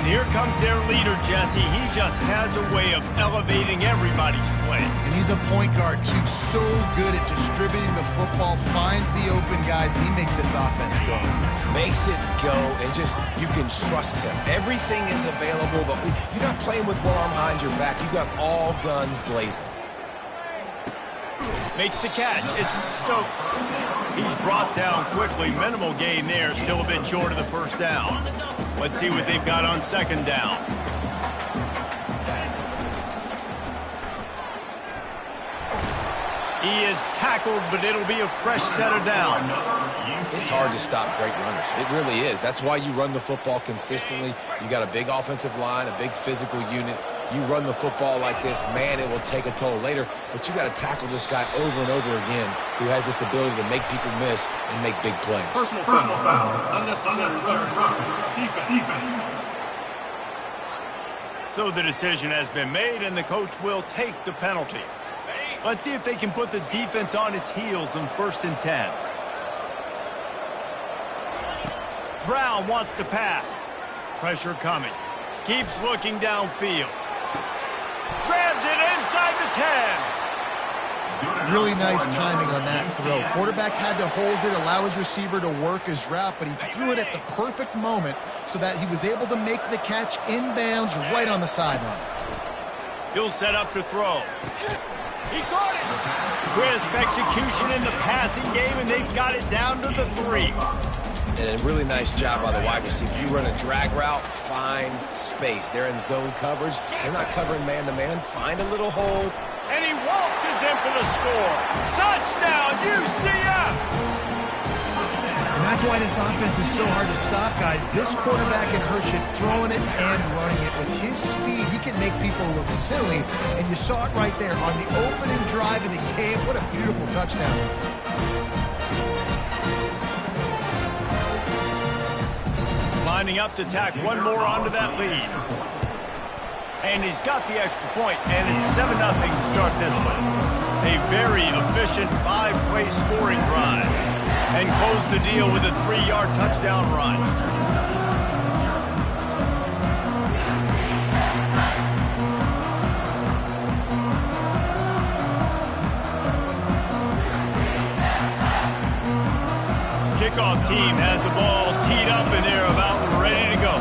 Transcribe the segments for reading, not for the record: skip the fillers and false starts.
And here comes their leader, Jesse. He just has a way of elevating everybody's play. And he's a point guard, too. So good at distributing the football, finds the open guys, and he makes this offense go. Makes it go, and just, you can trust him. Everything is available. You're not playing with one arm behind your back. You got all guns blazing. Makes the catch. It's Stokes. He's brought down quickly. Minimal gain there. Still a bit short of the first down. Let's see what they've got on second down. He is tackled, but it'll be a fresh set of downs. It's hard to stop great runners. It really is. That's why you run the football consistently. You got a big offensive line, a big physical unit. You run the football like this, man, it will take a toll later. But you got to tackle this guy over and over again who has this ability to make people miss and make big plays. Personal foul. Unnecessary run. Defense. So the decision has been made, and the coach will take the penalty. Let's see if they can put the defense on its heels in 1st and 10. Brown wants to pass. Pressure coming. Keeps looking downfield. Grabs it inside the 10. Really nice timing on that throw. Quarterback had to hold it, allow his receiver to work his route, but he threw it at the perfect moment so that he was able to make the catch inbounds right on the sideline. He'll set up to throw. He caught it. Crisp execution in the passing game, and they've got it down to the 3. And a really nice job by the wide receiver. You run a drag route, find space. They're in zone coverage. They're not covering man-to-man. Find a little hole. And he waltzes in for the score. Touchdown, UCF! And that's why this offense is so hard to stop, guys. This quarterback can hurt you throwing it and running it. With his speed, he can make people look silly. And you saw it right there on the opening drive of the game. What a beautiful touchdown. Lining up to tack one more onto that lead. And he's got the extra point, and it's 7-0 to start this one. A very efficient 5-play scoring drive. And close the deal with a 3-yard touchdown run. Kickoff team has the ball teed up, and they're about ready to go.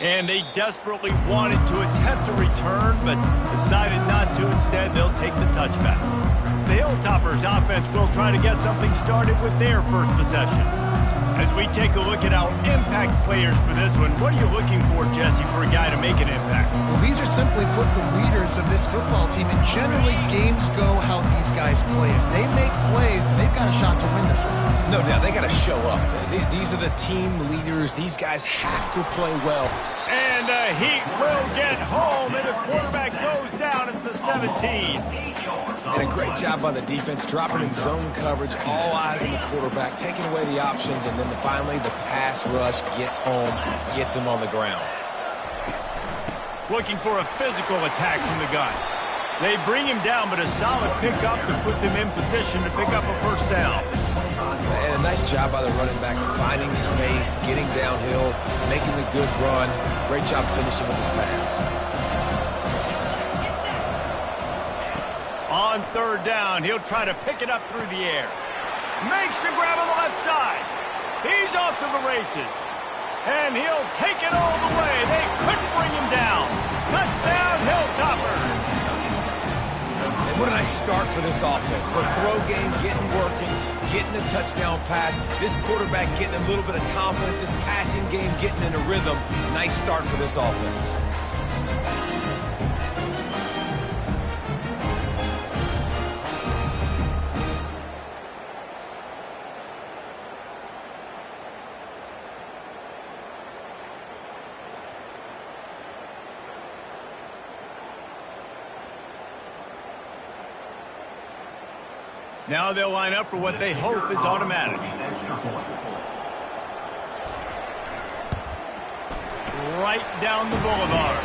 And they desperately wanted to attempt a return, but decided not to. Instead, they'll take the touchback. The Hilltoppers offense will try to get something started with their first possession. As we take a look at our impact players for this one, what are you looking for, Jesse, for a guy to make an impact? Well, these are simply put the leaders of this football team, and generally games go how these guys play. If they make plays, then they've got a shot to win this one. No doubt, they got to show up. These are the team leaders. These guys have to play well. And the Heat will get home, and the quarterback goes down at the 17. And a great job by the defense, dropping in zone coverage, all eyes on the quarterback, taking away the options, and then finally the pass rush gets home, gets him on the ground. Looking for a physical attack from the gun. They bring him down, but a solid pickup to put them in position to pick up a first down. And a nice job by the running back, finding space, getting downhill, making the good run. Great job finishing with his pads. On third down, he'll try to pick it up through the air. Makes the grab on the left side. He's off to the races. And he'll take it all the way. They couldn't bring him down. Touchdown, Hilltoppers. And what a nice start for this offense. The throw game getting working, getting the touchdown pass. This quarterback getting a little bit of confidence. This passing game getting in a rhythm. Nice start for this offense. Now they'll line up for what they hope is automatic. Right down the boulevard.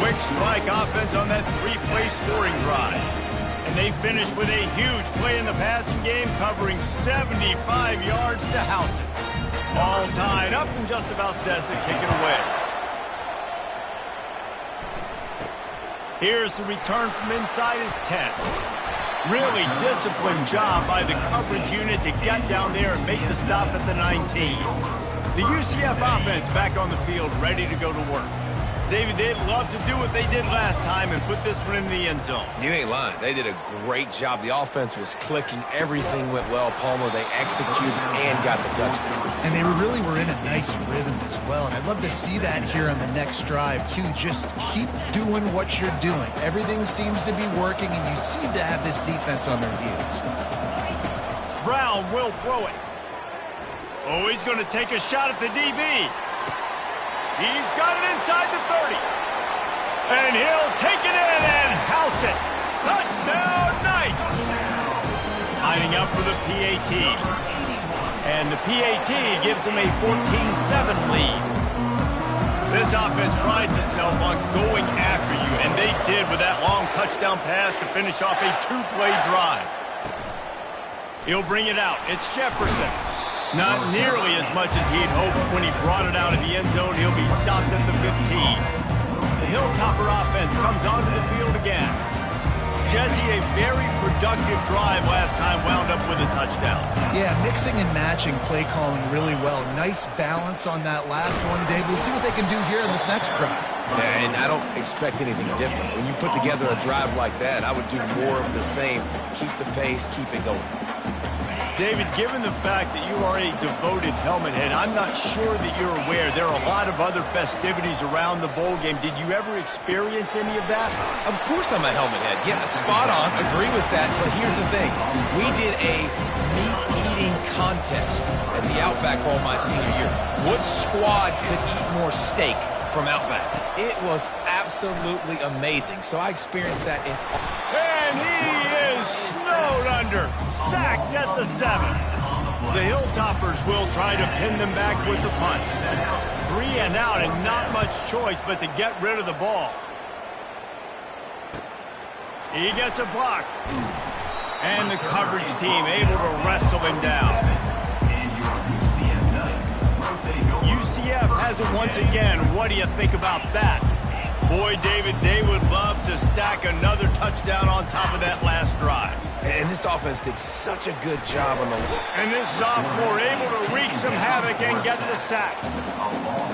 Quick strike offense on that three-play scoring drive. And they finish with a huge play in the passing game, covering 75 yards to house it. All tied up and just about set to kick it away. Here's the return from inside his 10. Really disciplined job by the coverage unit to get down there and make the stop at the 19. The UCF offense back on the field, ready to go to work. David, they'd love to do what they did last time and put this one in the end zone. You ain't lying. They did a great job. The offense was clicking. Everything went well. Palmer, they executed and got the touchdown. And they really were in a nice rhythm as well. And I'd love to see that here on the next drive, too. Just keep doing what you're doing. Everything seems to be working, and you seem to have this defense on their heels. Brown will throw it. Oh, he's going to take a shot at the DB. He's got it inside the 30. And he'll take it in and house it. Touchdown, Knights! Lining up for the PAT. And the PAT gives them a 14-7 lead. This offense prides itself on going after you, and they did with that long touchdown pass to finish off a two-play drive. He'll bring it out. It's Jefferson. Not nearly as much as he'd hoped when he brought it out of the end zone. He'll be stopped at the 15. The Hilltopper offense comes onto the field again. Jesse, a very productive drive last time, wound up with a touchdown. Yeah, mixing and matching play calling really well. Nice balance on that last one, Dave. Let's see what they can do here in this next drive. Yeah, and I don't expect anything different. When you put together a drive like that, I would do more of the same. Keep the pace, keep it going. David, given the fact that you are a devoted helmet head, I'm not sure that you're aware there are a lot of other festivities around the bowl game. Did you ever experience any of that? Of course I'm a helmet head. Yeah, spot on. Agree with that. But here's the thing. We did a meat-eating contest at the Outback Bowl my senior year. What squad could eat more steak from Outback? It was absolutely amazing. So I experienced that in... And he is snowed under, sacked at the 7. The Hilltoppers will try to pin them back with the punt. 3 and out and not much choice but to get rid of the ball. He gets a block. And the coverage team able to wrestle him down. UCF has it once again. What do you think about that? Boy, David, they would love to stack another touchdown on top of that last drive. And this offense did such a good job on the... And this sophomore able to wreak some havoc and get the sack.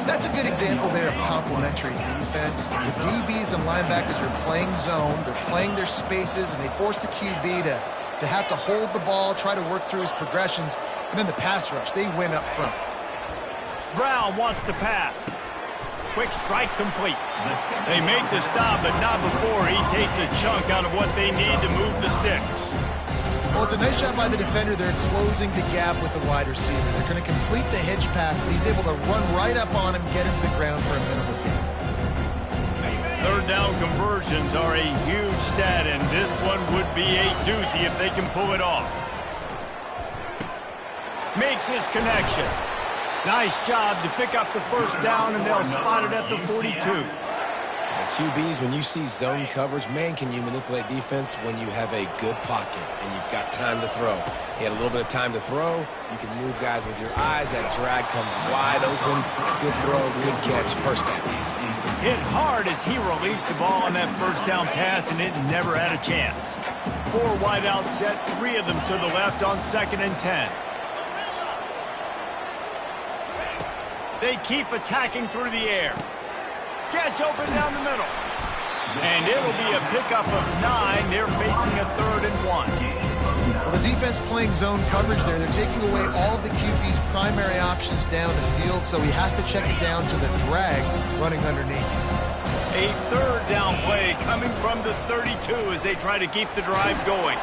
That's a good example there of complementary defense. The DBs and linebackers are playing zone, they're playing their spaces, and they force the QB to have to hold the ball, try to work through his progressions, and then the pass rush, they win up front. Brown wants to pass. Quick strike complete. They make the stop, but not before he takes a chunk out of what they need to move the sticks. Well, it's a nice job by the defender. They're closing the gap with the wide receiver. They're going to complete the hitch pass, but he's able to run right up on him, get him to the ground for a minimal gain. Third down conversions are a huge stat, and this one would be a doozy if they can pull it off. Makes his connection. Nice job to pick up the first down, and they'll spot it at the 42. QBs, when you see zone coverage, man, can you manipulate defense when you have a good pocket and you've got time to throw. He had a little bit of time to throw. You can move guys with your eyes. That drag comes wide open. Good throw, good catch, first down. Hit hard as he released the ball on that first down pass, and it never had a chance. 4 wide out set, 3 of them to the left on 2nd and 10. They keep attacking through the air. Gets open down the middle. And it'll be a pickup of 9. They're facing a 3rd and 1. Well, the defense playing zone coverage there. They're taking away all of the QB's primary options down the field, so he has to check it down to the drag running underneath. A 3rd down play coming from the 32 as they try to keep the drive going.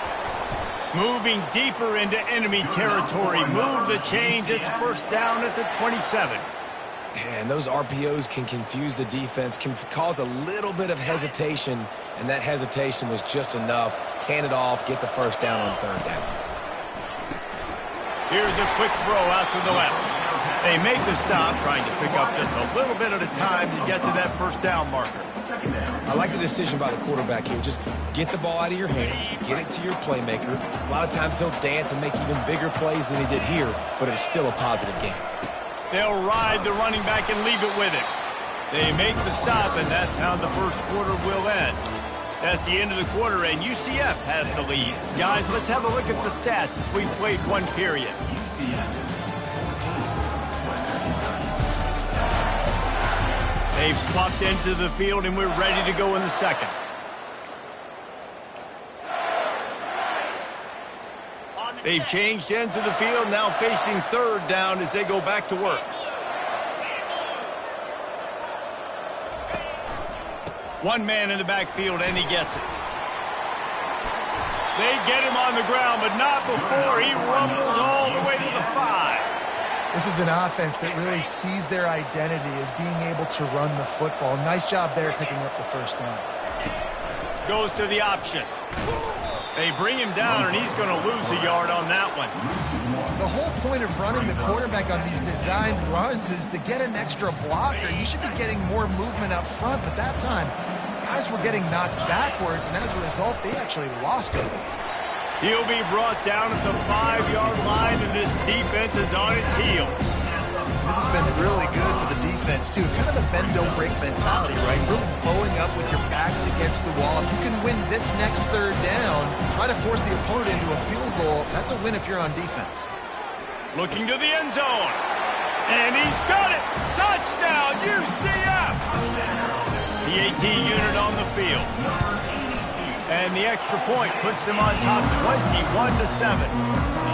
Moving deeper into enemy territory. Move the chains. It's first down at the 27. And those RPOs can confuse the defense, can cause a little bit of hesitation, and that hesitation was just enough. Hand it off, get the first down on 3rd down. Here's a quick throw out to the left. They make the stop, trying to pick up just a little bit at a time to get to that first down marker. I like the decision by the quarterback here. Just get the ball out of your hands, get it to your playmaker. A lot of times he'll dance and make even bigger plays than he did here, but it was still a positive game. They'll ride the running back and leave it with him. They make the stop, and that's how the first quarter will end. That's the end of the quarter, and UCF has the lead. Guys, let's have a look at the stats as we played one period. They've swapped into the field, and we're ready to go in the second. They've changed ends of the field, now facing third down as they go back to work. One man in the backfield, and he gets it. They get him on the ground, but not before he rumbles all the way to the 5. This is an offense that really sees their identity as being able to run the football. Nice job there picking up the first down. Goes to the option. They bring him down, and he's going to lose a yard on that one. The whole point of running the quarterback on these designed runs is to get an extra blocker. You should be getting more movement up front, but that time, guys were getting knocked backwards, and as a result, they actually lost it. He'll be brought down at the 5-yard line, and this defense is on its heels. This has been really good for the defense, too. It's kind of the bend-don't-break mentality, right? Really bowing up with your backs against the wall. If you can win this next third down, try to force the opponent into a field goal, that's a win if you're on defense. Looking to the end zone. And he's got it! Touchdown, UCF! The AT unit on the field. And the extra point puts them on top 21-7.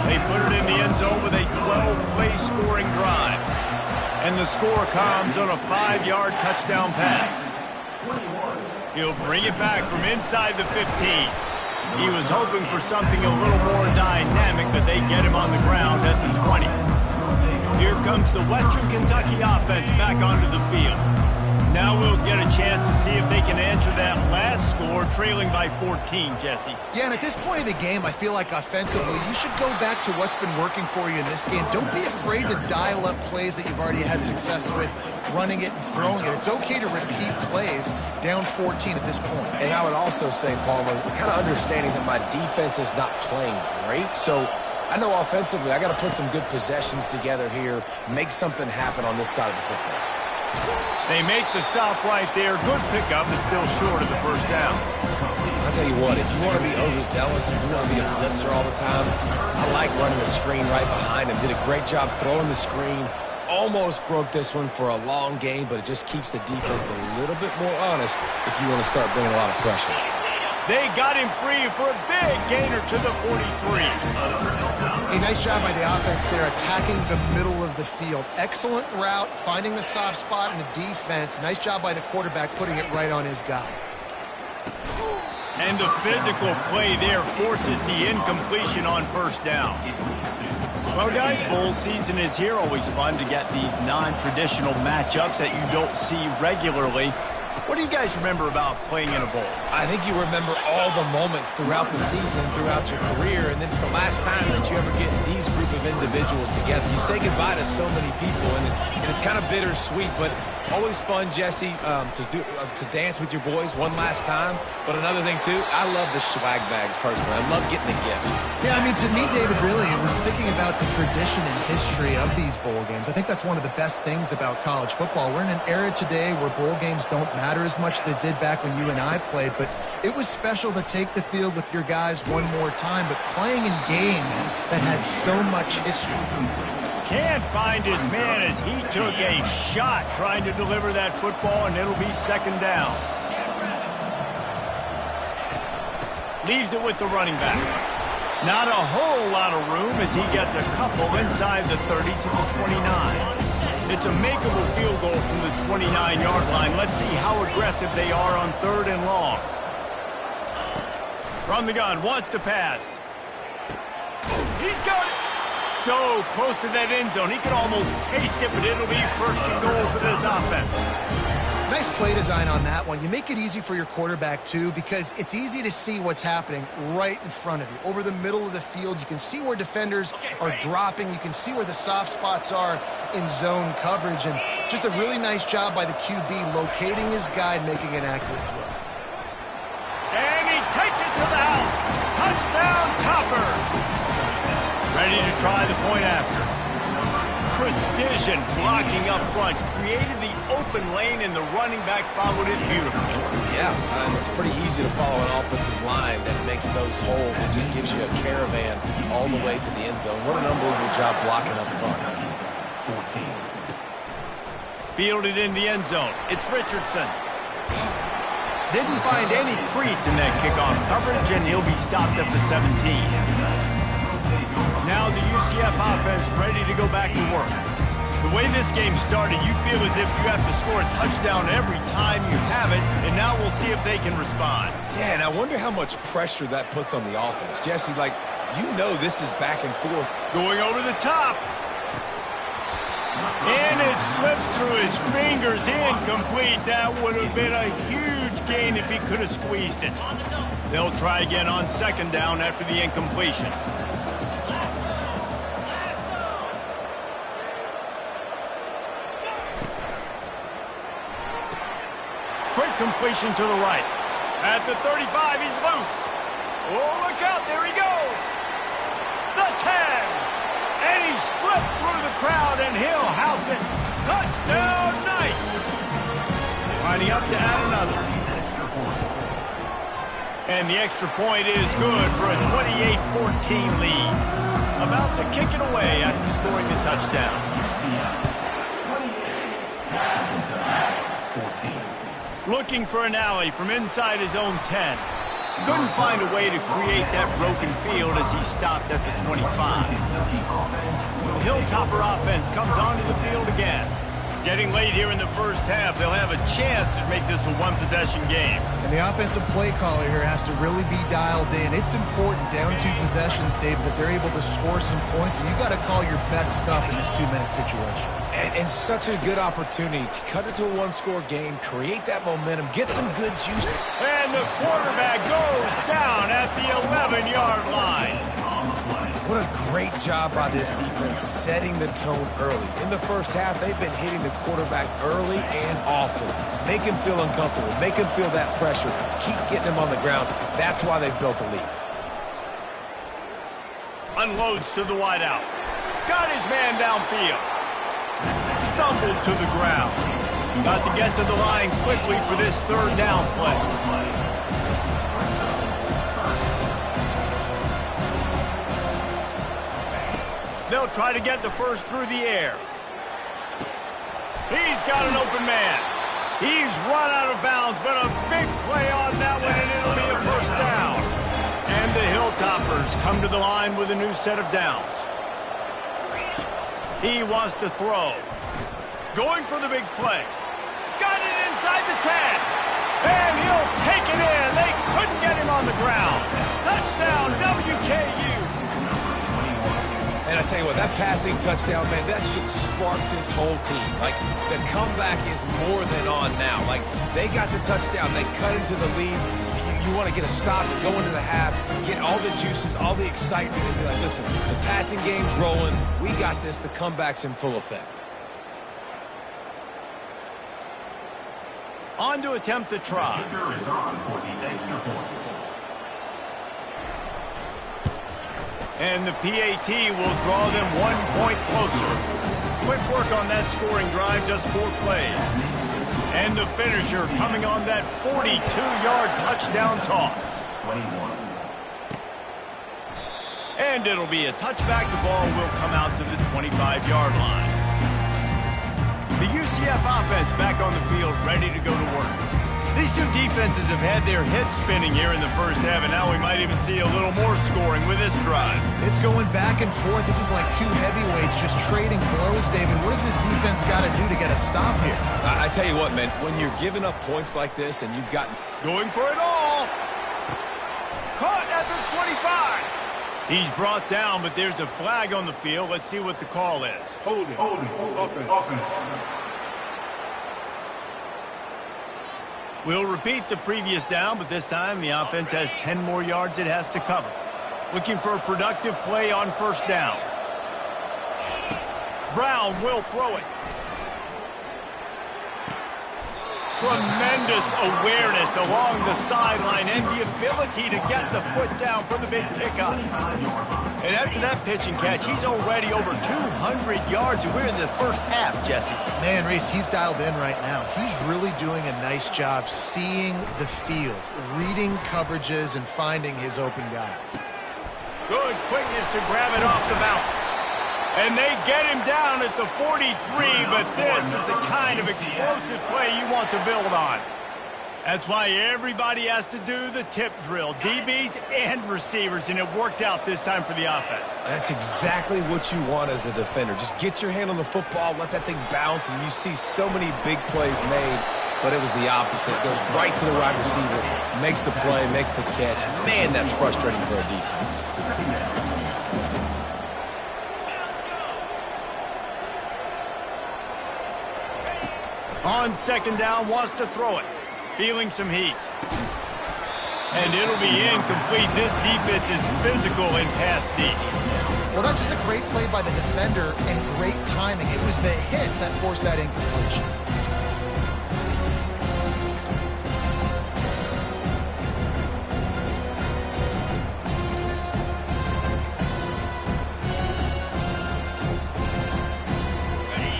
They put it in the end zone with a 12-play scoring drive. And the score comes on a 5-yard touchdown pass. He'll bring it back from inside the 15. He was hoping for something a little more dynamic, but they get him on the ground at the 20. Here comes the Western Kentucky offense back onto the field. Now we'll get a chance to see if they can answer that last score, trailing by 14, Jesse. Yeah, and at this point of the game, I feel like offensively, you should go back to what's been working for you in this game. Don't be afraid to dial up plays that you've already had success with, running it and throwing it. It's okay to repeat plays down 14 at this point. And I would also say, Palmer, kind of understanding that my defense is not playing great, so I know offensively I got to put some good possessions together here, make something happen on this side of the football. They make the stop right there. Good pickup, but still short of the first down. I'll tell you what, if you want to be overzealous and you want to be a blitzer all the time, I like running the screen right behind him. Did a great job throwing the screen. Almost broke this one for a long game, but it just keeps the defense a little bit more honest if you want to start bringing a lot of pressure. They got him free for a big gainer to the 43. A nice job by the offense there, attacking the middle of the field. Excellent route, finding the soft spot in the defense. Nice job by the quarterback putting it right on his guy. And the physical play there forces the incompletion on first down. Well, guys, bowl season is here. Always fun to get these non-traditional matchups that you don't see regularly. What do you guys remember about playing in a bowl? I think you remember all the moments throughout the season, throughout your career, and then it's the last time that you ever get these group of individuals together. You say goodbye to so many people, and it's kind of bittersweet, but always fun, Jesse, to dance with your boys one last time. But another thing, too, I love the swag bags personally. I love getting the gifts. Yeah, I mean, to me, David, really, it was thinking about the tradition and history of these bowl games. I think that's one of the best things about college football. We're in an era today where bowl games don't matter as much as they did back when you and I played, but it was special to take the field with your guys one more time, but playing in games that had so much history. Can't find his man as he took a shot trying to deliver that football, and it'll be second down. Leaves it with the running back. Not a whole lot of room as he gets a couple inside the 30 to the 29. It's a makeable field goal from the 29-yard line. Let's see how aggressive they are on third and long. From the gun, wants to pass. He's got it. So close to that end zone. He can almost taste it, but it'll be first and goal for this offense. Nice play design on that one. You make it easy for your quarterback, too, because it's easy to see what's happening right in front of you. Over the middle of the field, you can see where defenders are dropping. You can see where the soft spots are in zone coverage. And just a really nice job by the QB locating his guy and making an accurate throw. Ready to try the point after. Precision blocking up front. Created the open lane, and the running back followed it beautifully. Yeah, it's pretty easy to follow an offensive line that makes those holes. It just gives you a caravan all the way to the end zone. What an unbelievable job blocking up front. 14. Fielded in the end zone. It's Richardson. Didn't find any crease in that kickoff coverage, and he'll be stopped at the 17. Now the UCF offense ready to go back to work. The way this game started, you feel as if you have to score a touchdown every time you have it, and now we'll see if they can respond. Yeah, and I wonder how much pressure that puts on the offense. Jesse, like, you know this is back and forth. Going over the top. And it slips through his fingers, incomplete. That would have been a huge gain if he could have squeezed it. They'll try again on second down after the incompletion. Quick completion to the right. At the 35, he's loose. Oh, look out, there he goes. The 10. And he slipped through the crowd, and he'll house it. Touchdown, Knights. Lining up to add another. And the extra point is good for a 28-14 lead. About to kick it away after scoring the touchdown. 14. Looking for an alley from inside his own 10. Couldn't find a way to create that broken field as he stopped at the 25. The Hilltopper offense comes onto the field again. Getting late here in the first half, they'll have a chance to make this a one-possession game. And the offensive play caller here has to really be dialed in. It's important down 2 possessions, Dave, that they're able to score some points. So you got to call your best stuff in this 2-minute situation. And such a good opportunity to cut it to a one-score game, create that momentum, get some good juice. And the quarterback goes down at the 11-yard line. What a great job by this defense setting the tone early. In the first half, they've been hitting the quarterback early and often. Make him feel uncomfortable. Make him feel that pressure. Keep getting him on the ground. That's why they've built a lead. Unloads to the wideout. Got his man downfield. Stumbled to the ground. Got to get to the line quickly for this third down play. They'll try to get the first through the air. He's got an open man. He's run out of bounds, but a big play on that one, and it'll be a first down. And the Hilltoppers come to the line with a new set of downs. He wants to throw. Going for the big play. Got it inside the 10. And he'll take it in. They couldn't get him on the ground. Touchdown, WKU. And I tell you what, that passing touchdown, man, that should spark this whole team. Like, the comeback is more than on now. Like, they got the touchdown. They cut into the lead. You want to get a stop and go into the half, get all the juices, all the excitement, and be like, listen, the passing game's rolling. We got this. The comeback's in full effect. On to attempt the try. Kicker is on for the extra point. And the PAT will draw them 1 point closer. Quick work on that scoring drive, just 4 plays. And the finisher coming on that 42-yard touchdown toss. 21. And it'll be a touchback. The ball will come out to the 25-yard line. The UCF offense back on the field, ready to go to work. These two defenses have had their heads spinning here in the first half, and now we might even see a little more scoring with this drive. It's going back and forth. This is like 2 heavyweights just trading blows, David. What does this defense got to do to get a stop here? I tell you what, man, when you're giving up points like this and you've gotten... Going for it all. Caught at the 25. He's brought down, but there's a flag on the field. Let's see what the call is. Holding. Offense. We'll repeat the previous down, but this time the offense has 10 more yards it has to cover. Looking for a productive play on first down. Brown will throw it. tremendous awareness along the sideline and the ability to get the foot down for the big pickup. And after that pitch and catch, he's already over 200 yards, and we're in the first half, Jesse. Man, Reese, he's dialed in right now. He's really doing a nice job seeing the field, reading coverages, and finding his open guy. Good quickness to grab it off the bounce. And they get him down at the 43, but this is the kind of explosive play you want to build on. That's why everybody has to do the tip drill, DBs and receivers, and it worked out this time for the offense. That's exactly what you want as a defender. Just get your hand on the football, let that thing bounce, and you see so many big plays made, but it was the opposite. Goes right to the wide receiver, makes the play, makes the catch. Man, that's frustrating for a defense. On second down, wants to throw it. Feeling some heat. And it'll be incomplete. This defense is physical and pass deep. Well, that's just a great play by the defender and great timing. It was the hit that forced that incompletion.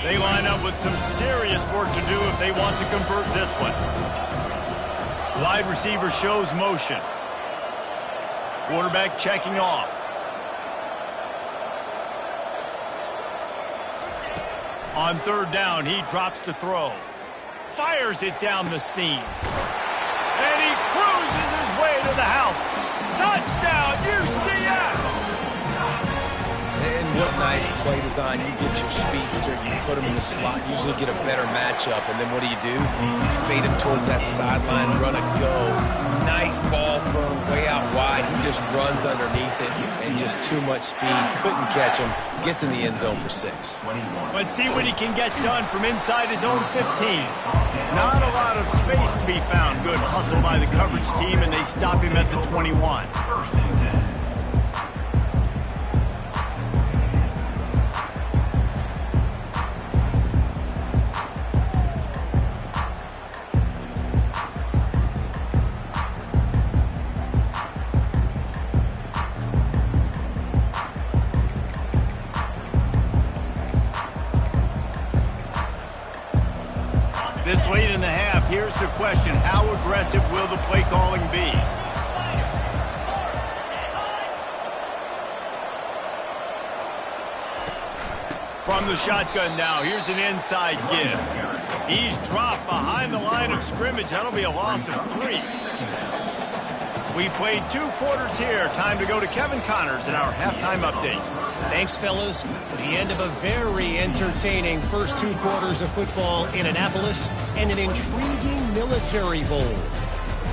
They line up with some serious work to do if they want to convert this one. Wide receiver shows motion. Quarterback checking off. On third down, he drops to throw. Fires it down the seam. And he cruises his way to the house. Touchdown, UCF! And what nice play design. You get your speedster, you put him in the slot, usually get a better matchup, and then what do? You fade him towards that sideline, run a go. Nice ball thrown way out wide. He just runs underneath it, and just too much speed. Couldn't catch him. Gets in the end zone for 6. Let's see what he can get done from inside his own 15. Not a lot of space to be found. Good hustle by the coverage team, and they stop him at the 21. This late in the half, here's the question. How aggressive will the play calling be? From the shotgun now, here's an inside give. He's dropped behind the line of scrimmage. That'll be a loss of 3. We played 2 quarters here. Time to go to Kevin Connors in our halftime update. Thanks, fellas. The end of a very entertaining first 2 quarters of football in Annapolis and an intriguing military bowl.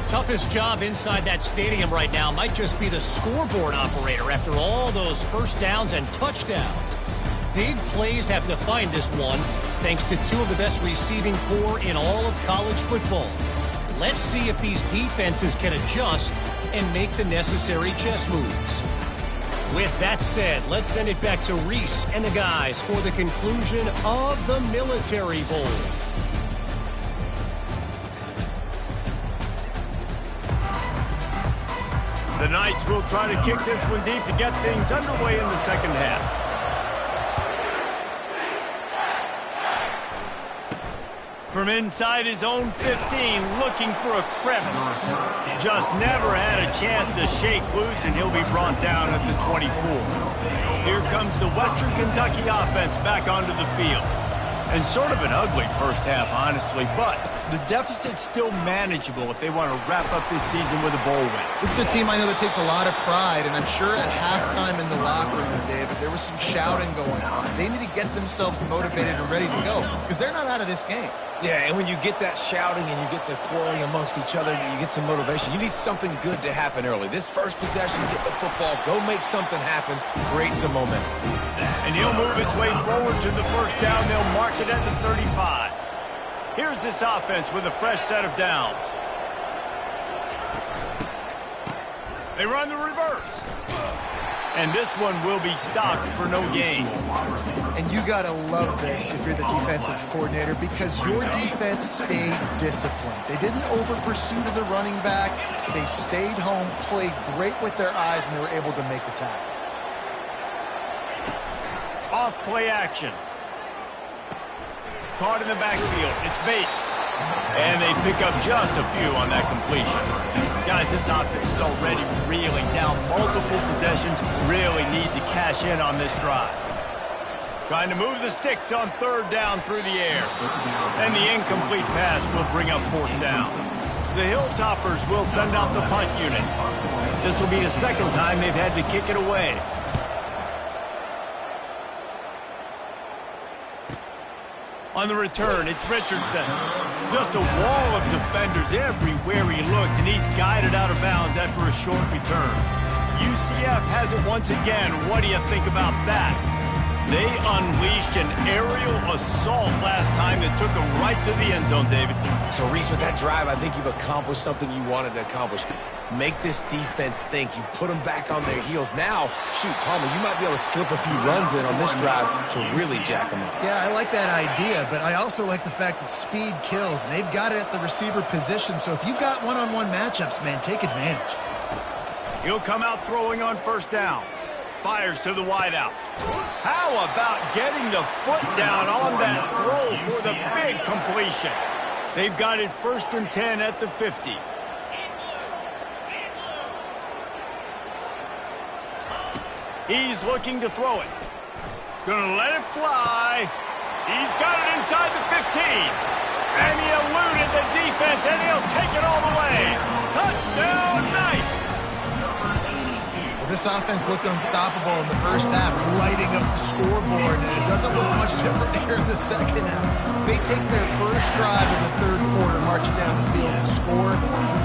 Toughest job inside that stadium right now might just be the scoreboard operator after all those first downs and touchdowns. Big plays have defined this one, thanks to 2 of the best receiving corps in all of college football. Let's see if these defenses can adjust and make the necessary chess moves. With that said, let's send it back to Reese and the guys for the conclusion of the Military Bowl. The Knights will try to kick this one deep to get things underway in the second half. From inside his own 15, looking for a crevice. Just never had a chance to shake loose, and he'll be brought down at the 24. Here comes the Western Kentucky offense back onto the field. And sort of an ugly first half, honestly, but the deficit's still manageable if they want to wrap up this season with a bowl win. This is a team I know that takes a lot of pride, and I'm sure at halftime in the locker room, David, there was some shouting going on. They need to get themselves motivated and ready to go, because they're not out of this game. Yeah, and when you get that shouting and you get the quarreling amongst each other, you get some motivation. You need something good to happen early. This first possession, get the football, go make something happen, create some momentum. And he'll move his way forward to the first down. They'll mark it at the 35. Here's this offense with a fresh set of downs. They run the reverse. And this one will be stopped for no gain. And you got to love this if you're the defensive coordinator, because your defense stayed disciplined. They didn't over-pursue to the running back. They stayed home, played great with their eyes, and they were able to make the tackle. Off play action. Caught in the backfield. It's Bates. And they pick up just a few on that completion. Guys, this offense is already reeling down multiple possessions. Really need to cash in on this drive. Trying to move the sticks on third down through the air. And the incomplete pass will bring up fourth down. The Hilltoppers will send out the punt unit. This will be the second time they've had to kick it away. On the return, it's Richardson. Just a wall of defenders everywhere he looks, and he's guided out of bounds after a short return. UCF has it once again. What do you think about that? They unleashed an aerial assault last time that took them right to the end zone, David. So, Reese, with that drive, I think you've accomplished something you wanted to accomplish. Make this defense think. You put them back on their heels. Now, shoot, Palmer, you might be able to slip a few runs in on this drive to really jack them up. Yeah, I like that idea, but I also like the fact that speed kills, and they've got it at the receiver position. So if you've got one-on-one matchups, man, take advantage. He'll come out throwing on first down. Fires to the wideout. How about getting the foot down on that throw for the big completion? They've got it 1st and 10 at the 50. He's looking to throw it. Gonna let it fly. He's got it inside the 15. And he eluded the defense, and he'll take it all the way. Touchdown, Knights! This offense looked unstoppable in the first half, lighting up the scoreboard, and it doesn't look much different here in the second half. They take their first drive in the third quarter, march it down the field, and score.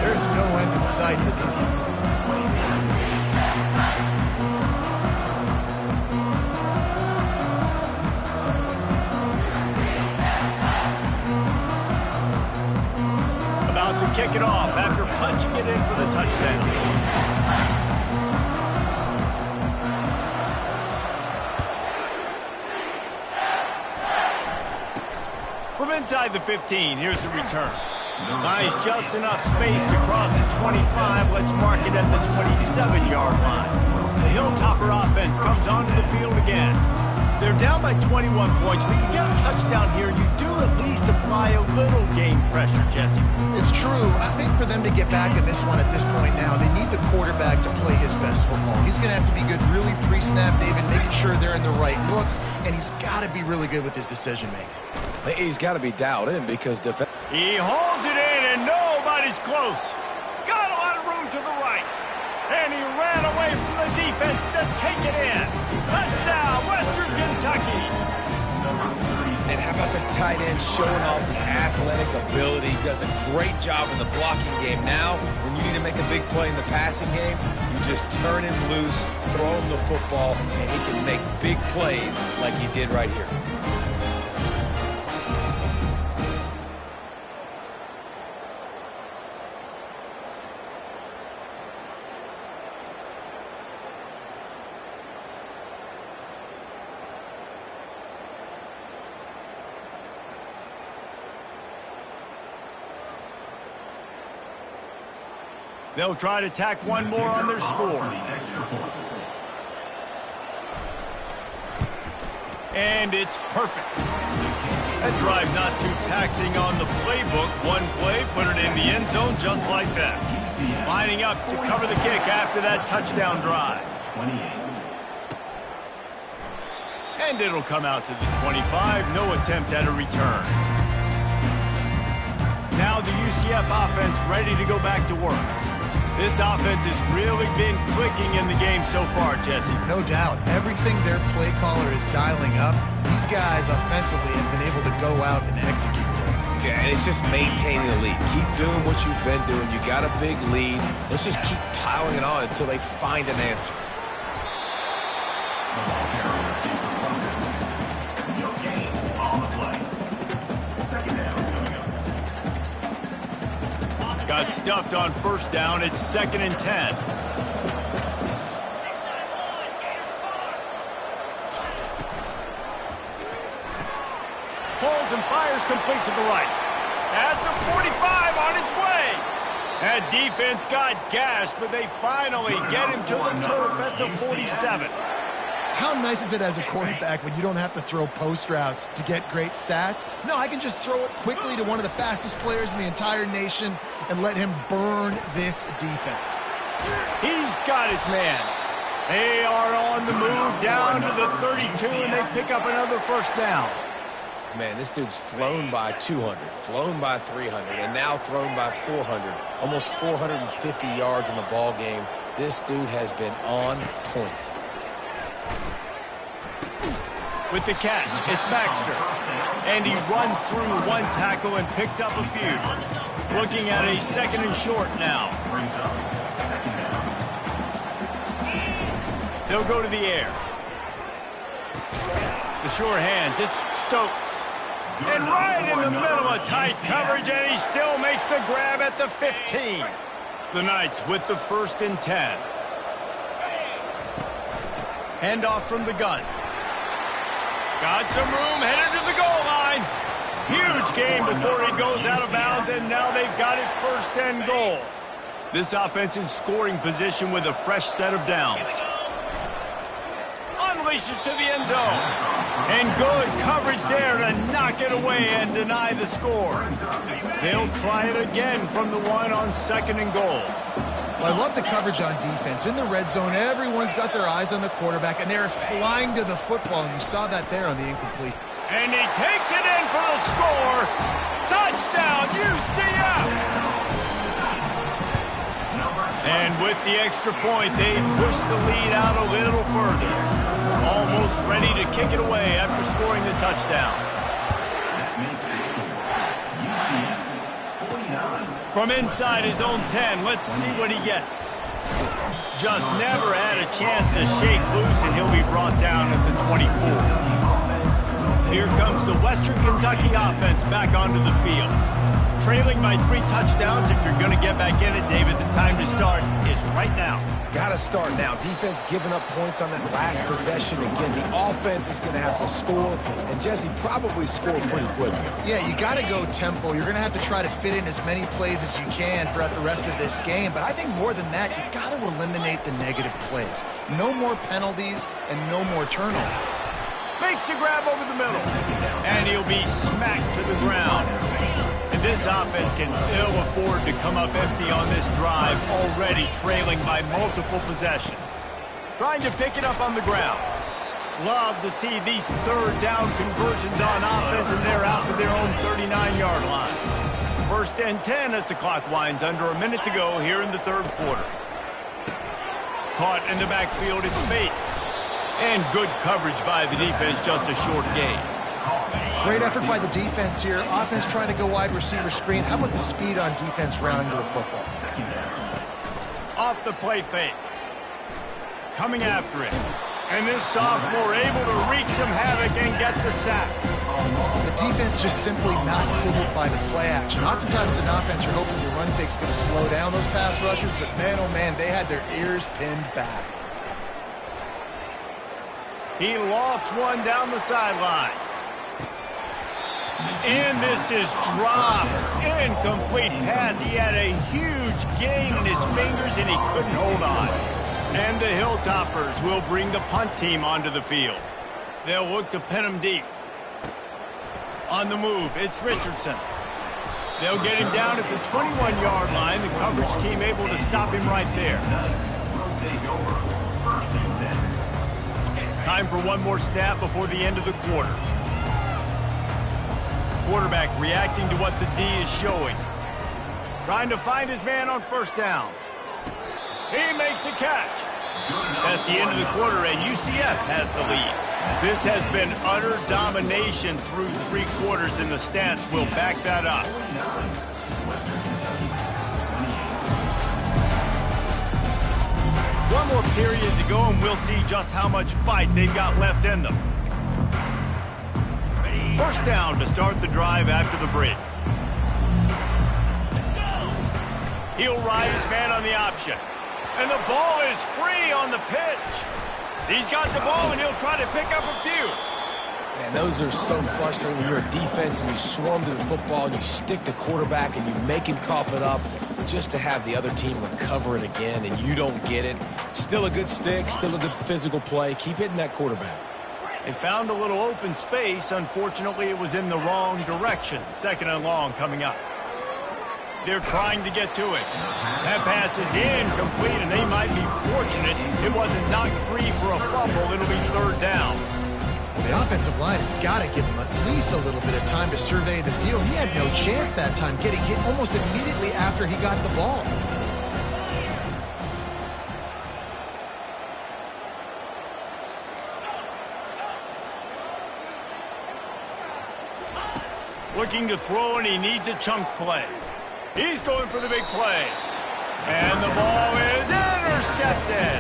There's no end in sight for these guys. About to kick it off after punching it in for the touchdown. From inside the 15, here's the return. Nice, just enough space to cross the 25. Let's mark it at the 27-yard line. The Hilltopper offense comes onto the field again. They're down by 21 points, but you get a touchdown here, and you do at least apply a little game pressure, Jesse. It's true. I think for them to get back in this one at this point now, they need the quarterback to play his best football. He's going to have to be good really pre-snap, David, making sure they're in the right looks, and he's got to be really good with his decision-making. He's got to be dialed in because he holds it in, and nobody's close. Got a lot of room to the right. And he ran away from the defense to take it in. Touchdown, Western Kentucky. And how about the tight end showing off the athletic ability? Does a great job in the blocking game. Now, when you need to make a big play in the passing game, you just turn him loose, throw him the football, and he can make big plays like he did right here. They'll try to tack one more on their score. And it's perfect. That drive not too taxing on the playbook. One play, put it in the end zone just like that. Lining up to cover the kick after that touchdown drive. And it'll come out to the 25. No attempt at a return. Now the UCF offense ready to go back to work. This offense has really been clicking in the game so far, Jesse. No doubt. Everything their play caller is dialing up, these guys offensively have been able to go out and execute. Yeah, and it's just maintaining the lead. Keep doing what you've been doing. You got a big lead. Let's just keep piling it on until they find an answer. Got stuffed on first down. It's 2nd and 10. fields and fires complete to the right. At the 45 on his way. That defense got gashed, but they finally get him to the turf at the 47. How nice is it as a quarterback when you don't have to throw post routes to get great stats? No, I can just throw it quickly to one of the fastest players in the entire nation and let him burn this defense. He's got his man. They are on the move down to the 32, and they pick up another first down. Man, this dude's flown by 200, flown by 300, and now thrown by 400. Almost 450 yards in the ball game. This dude has been on point. With the catch, it's Baxter. And he runs through one tackle and picks up a few. Looking at a 2nd and short now. They'll go to the air. The sure hands, it's Stokes. And right in the middle of tight coverage, and he still makes the grab at the 15. The Knights with the 1st and 10. Handoff from the gun. Got some room, headed to the goal line. Huge game before he goes out of bounds, and now they've got it 1st and goal. This offense in scoring position with a fresh set of downs. Unleashes to the end zone. And good coverage there to knock it away and deny the score. They'll try it again from the one on 2nd and goal. Well, I love the coverage on defense. In the red zone, everyone's got their eyes on the quarterback, and they're flying to the football, and you saw that there on the incomplete. And he takes it in for the score. Touchdown, UCF! And with the extra point, they push the lead out a little further. Almost ready to kick it away after scoring the touchdown. From inside his own 10, let's see what he gets. Just never had a chance to shake loose, and he'll be brought down at the 24. Here comes the Western Kentucky offense back onto the field. Trailing by 3 touchdowns. If you're going to get back in it, David, the time to start is right now. Got to start now. Defense giving up points on that last possession. Again, the offense is going to have to score, and Jesse probably score pretty quickly. Yeah, you got to go tempo. You're going to have to try to fit in as many plays as you can throughout the rest of this game. But I think more than that, you got to eliminate the negative plays. No more penalties and no more turnovers. Makes the grab over the middle, and he'll be smacked to the ground. And this offense can ill afford to come up empty on this drive, already trailing by multiple possessions. Trying to pick it up on the ground. Love to see these 3rd down conversions on offense, and they're out to their own 39-yard line. 1st and 10 as the clock winds under a minute to go here in the 3rd quarter. Caught in the backfield, it's Bates. And good coverage by the defense, just a short gain. Great effort by the defense here. Offense trying to go wide receiver screen. How about the speed on defense rounding to the football? Off the play fake. Coming after it. And this sophomore able to wreak some havoc and get the sack. The defense just simply not fooled by the play action. Oftentimes in offense, you're hoping your run fake's going to slow down those pass rushers, but man, oh man, they had their ears pinned back. He lofts one down the sideline. And this is dropped. Incomplete pass. He had a huge gain in his fingers, and he couldn't hold on. And the Hilltoppers will bring the punt team onto the field. They'll look to pin him deep. On the move, it's Richardson. They'll get him down at the 21-yard line. The coverage team able to stop him right there. Time for one more snap before the end of the quarter. Quarterback reacting to what the D is showing. Trying to find his man on 1st down. He makes a catch. That's the end of the quarter, and UCF has the lead. This has been utter domination through 3 quarters, and the stats will back that up. One more period to go, and we'll see just how much fight they've got left in them. 1st down to start the drive after the break. He'll ride his man on the option. And the ball is free on the pitch. He's got the ball, and he'll try to pick up a few. Man, those are so frustrating when you're a defense and you swarm to the football and you stick the quarterback and you make him cough it up just to have the other team recover it again and you don't get it. Still a good stick, still a good physical play. Keep hitting that quarterback. They found a little open space. Unfortunately, it was in the wrong direction. 2nd and long coming up. They're trying to get to it. That pass is incomplete, and they might be fortunate it wasn't knocked free for a fumble. It'll be 3rd down. The offensive line has got to give him at least a little bit of time to survey the field. He had no chance that time, getting hit almost immediately after he got the ball. Looking to throw, and he needs a chunk play. He's going for the big play. And the ball is intercepted.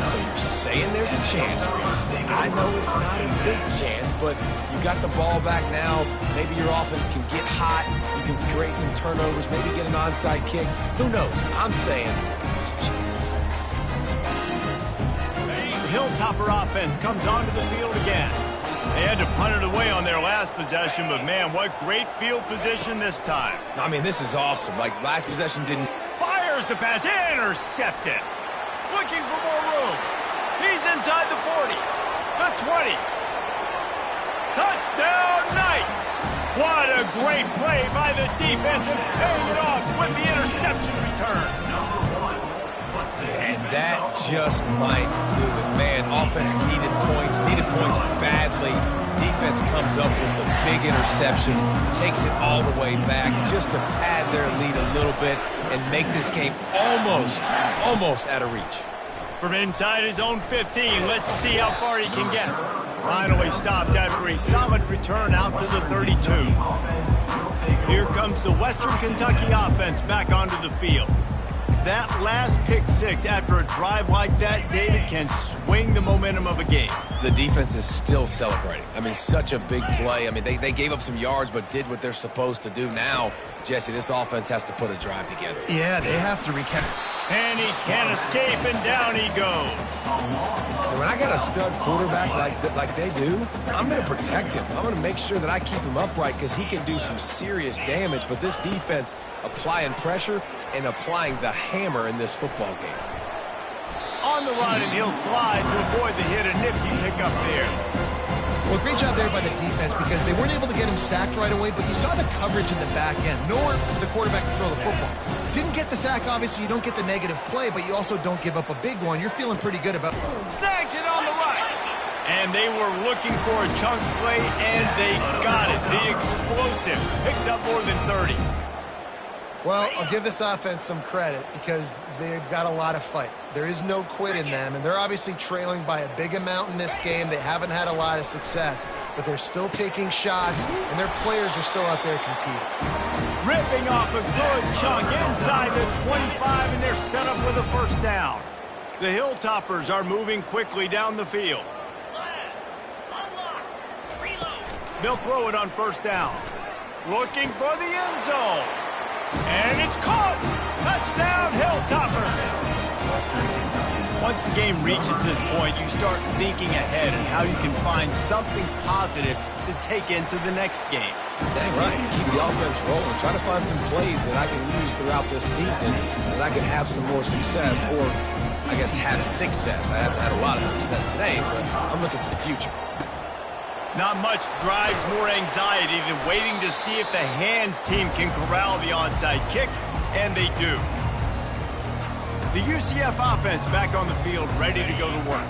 So you're saying there's a chance, Reese. I know it's not a big chance, but you got the ball back now. Maybe your offense can get hot. You can create some turnovers, maybe get an onside kick. Who knows? I'm saying there's a chance. The Hilltopper offense comes onto the field again. They had to punt it away on their last possession, but man, what great field position this time. I mean, this is awesome. Like, last possession didn't... Fires the pass, intercepted. Looking for more room. He's inside the 40, the 20. Touchdown, Knights! What a great play by the defense and paying it off with the interception return. And that just might do it. Man, offense needed points badly. Defense comes up with the big interception, takes it all the way back just to pad their lead a little bit and make this game almost out of reach. From inside his own 15, let's see how far he can get. Finally stopped after a solid return out to the 32. Here comes the Western Kentucky offense back onto the field. That last pick six after a drive like that, David, can swing the momentum of a game. The defense is still celebrating. I mean, such a big play. I mean, they gave up some yards but did what they're supposed to do. Now, Jesse, this offense has to put a drive together. Yeah, they have to recap. And he can't escape, and down he goes. And when I got a stud quarterback like they do, I'm going to protect him. I'm going to make sure that I keep him upright because he can do some serious damage. But this defense applying pressure and applying the hammer in this football game. On the run, and he'll slide to avoid the hit. A nifty pickup there. Well, great job there by the defense because they weren't able to get him sacked right away, but you saw the coverage in the back end. Nowhere for the quarterback to throw the football. Didn't get the sack, obviously. You don't get the negative play, but you also don't give up a big one. You're feeling pretty good about it. Snags it on the right. And they were looking for a chunk play, and they got it. The explosive picks up more than 30. Well, I'll give this offense some credit because they've got a lot of fight. There is no quit in them, and they're obviously trailing by a big amount in this game. They haven't had a lot of success, but they're still taking shots, and their players are still out there competing. Ripping off a good chunk inside the 25, and they're set up with a first down. The Hilltoppers are moving quickly down the field. They'll throw it on first down. Looking for the end zone. And it's caught! Touchdown, Hilltopper! Once the game reaches this point, you start thinking ahead and how you can find something positive to take into the next game. Dang right. Keep the offense rolling. Try to find some plays that I can use throughout this season that I can have some more success, or I guess have success. I haven't had a lot of success today, but I'm looking for the future. Not much drives more anxiety than waiting to see if the hands team can corral the onside kick, and they do. The UCF offense back on the field, ready to go to work.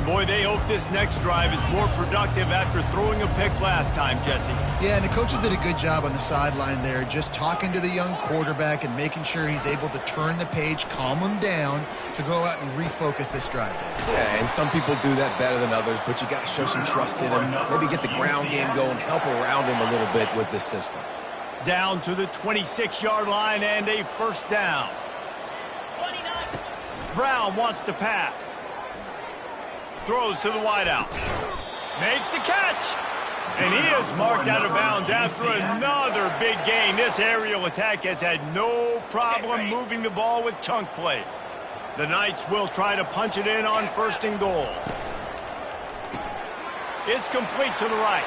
Boy, they hope this next drive is more productive after throwing a pick last time, Jesse. Yeah, and the coaches did a good job on the sideline there, just talking to the young quarterback and making sure he's able to turn the page, calm him down, to go out and refocus this drive. Yeah, and some people do that better than others, but you got to show some trust in him. Maybe get the ground game going, help around him a little bit with this system. Down to the 26-yard line and a first down. Brown wants to pass. Throws to the wideout. Makes the catch. And he is marked out of bounds after another big gain. This aerial attack has had no problem moving the ball with chunk plays. The Knights will try to punch it in on 1st and goal. It's complete to the right.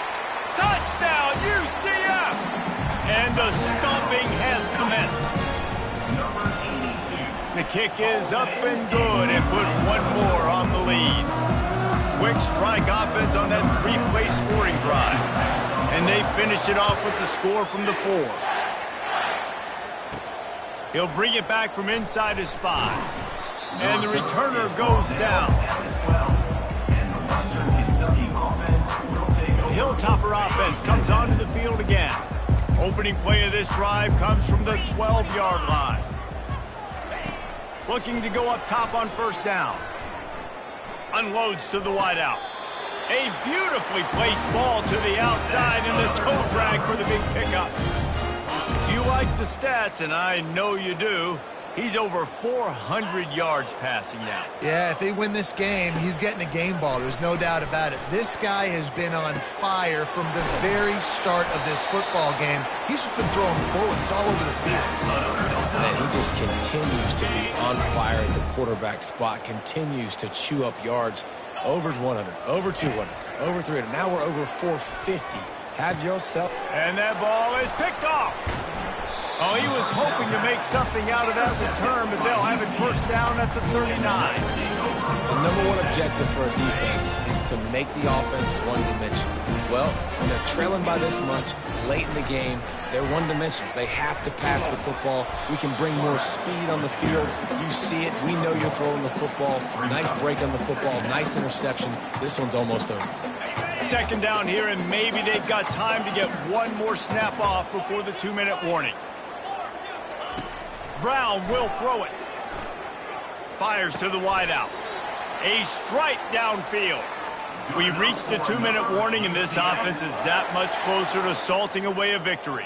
Touchdown, UCF! And the stomping has commenced. The kick is up and good and put one more on the lead. Quick strike offense on that three-play scoring drive. And they finish it off with the score from the 4. He'll bring it back from inside his 5. And the returner goes down. The Hilltopper offense comes onto the field again. Opening play of this drive comes from the 12-yard line. Looking to go up top on first down. Unloads to the wideout. A beautifully placed ball to the outside and the toe drag for the big pickup. You like the stats, and I know you do. He's over 400 yards passing now. Yeah, if they win this game, he's getting a game ball. There's no doubt about it. This guy has been on fire from the very start of this football game. He's just been throwing bullets all over the field. And he just continues to be on fire at the quarterback spot, continues to chew up yards. Over 100, over 200, over 300. Now we're over 450. Have yourself. And that ball is picked off. Oh, he was hoping to make something out of that return, but they'll have it first down at the 39. The number one objective for a defense is to make the offense one-dimensional. Well, when they're trailing by this much late in the game, they're one-dimensional. They have to pass the football. We can bring more speed on the field. You see it. We know you're throwing the football. Nice break on the football. Nice interception. This one's almost over. Second down here, and maybe they've got time to get one more snap off before the 2-minute warning. Brown will throw it. Fires to the wideout. A strike downfield. We reached the 2-minute warning, and this offense is that much closer to salting away a victory.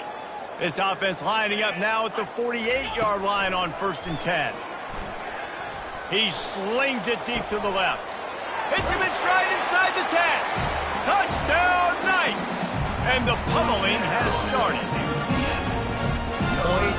This offense lining up now at the 48-yard line on 1st and 10. He slings it deep to the left. Hits him in stride inside the 10. Touchdown, Knights! And the pummeling has started.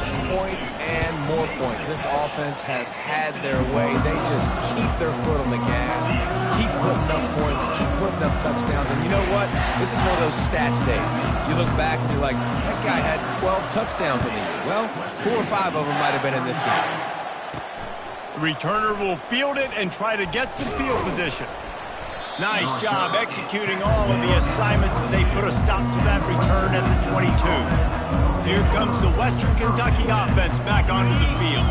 Points, and more points. This offense has had their way. They just keep their foot on the gas, keep putting up points, keep putting up touchdowns. And you know what? This is one of those stats days. You look back and you're like, that guy had 12 touchdowns in the year. Well, 4 or 5 of them might have been in this game. The returner will field it and try to get some field position. Nice job executing all of the assignments as they put a stop to that return at the 22. Here comes the Western Kentucky offense back onto the field.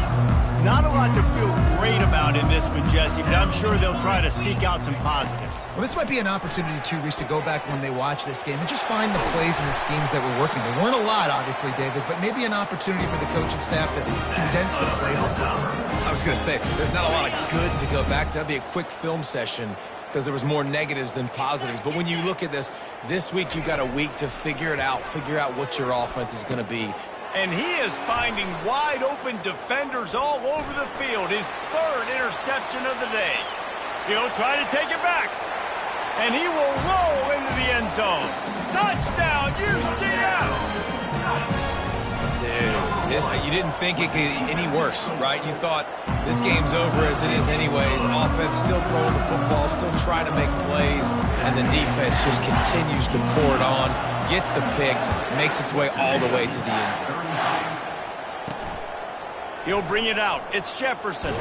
Not a lot to feel great about in this one, Jesse, but I'm sure they'll try to seek out some positives. Well, this might be an opportunity, too, Reese, to go back when they watch this game and just find the plays and the schemes that were working. There weren't a lot, obviously, David, but maybe an opportunity for the coaching staff to condense the playbook. I was going to say, there's not a lot of good to go back to. That'd be a quick film session because there was more negatives than positives. But when you look at this week you got a week to figure it out, figure out what your offense is going to be. And he is finding wide-open defenders all over the field. His 3rd interception of the day. He'll try to take it back. And he will roll into the end zone. Touchdown, UCF! Dude, you didn't think it could get any worse, right? You thought this game's over as it is anyways. Offense still throwing the football, still trying to make plays, and the defense just continues to pour it on, gets the pick, makes its way all the way to the end zone. He'll bring it out. It's Jefferson.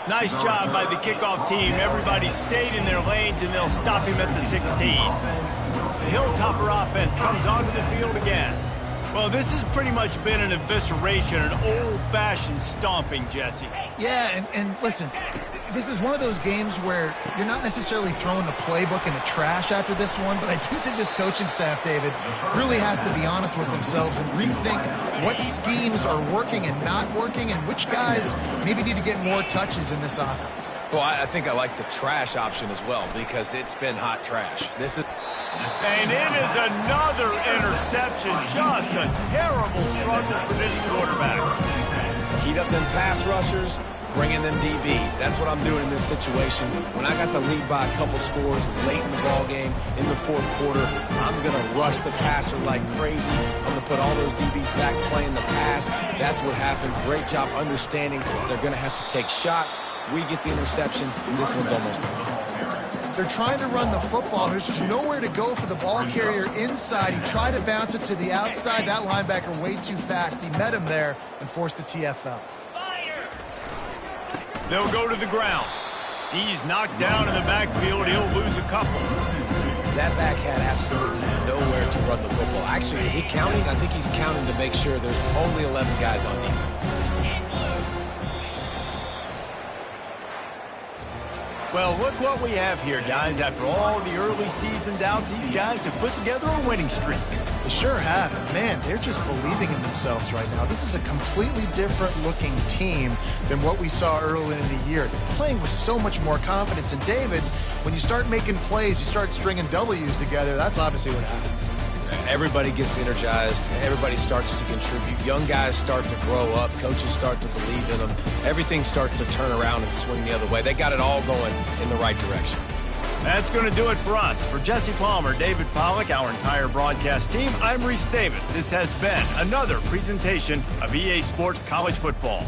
Nice job by the kickoff team. Everybody stayed in their lanes, and they'll stop him at the 16. The Hilltopper offense comes onto the field again. Well, this has pretty much been an evisceration, an old-fashioned stomping, Jesse. Yeah, and listen, this is one of those games where you're not necessarily throwing the playbook in the trash after this one, but I do think this coaching staff, David, really has to be honest with themselves and rethink what schemes are working and not working and which guys maybe need to get more touches in this offense. Well, I think I like the trash option as well because it's been hot trash. And it is another interception. Just a terrible struggle for this quarterback. Heat up them pass rushers, bring in them DBs. That's what I'm doing in this situation. When I got the lead by a couple scores late in the ball game, in the 4th quarter, I'm going to rush the passer like crazy. I'm going to put all those DBs back playing the pass. That's what happened. Great job understanding they're going to have to take shots. We get the interception, and this one's almost over. They're trying to run the football. There's just nowhere to go for the ball carrier inside. He tried to bounce it to the outside. That linebacker way too fast. He met him there and forced the TFL. They'll go to the ground. He's knocked down in the backfield. He'll lose a couple. That back had absolutely nowhere to run the football. Actually, is he counting? I think he's counting to make sure there's only 11 guys on defense. Well, look what we have here, guys. After all the early season doubts, these guys have put together a winning streak. They sure have. And man, they're just believing in themselves right now. This is a completely different looking team than what we saw early in the year. They're playing with so much more confidence. And David, when you start making plays, you start stringing W's together, that's obviously what happens. Everybody gets energized. Everybody starts to contribute. Young guys start to grow up. Coaches start to believe in them. Everything starts to turn around and swing the other way. They got it all going in the right direction. That's going to do it for us. For Jesse Palmer, David Pollack, our entire broadcast team, I'm Reese Davis. This has been another presentation of EA Sports College Football.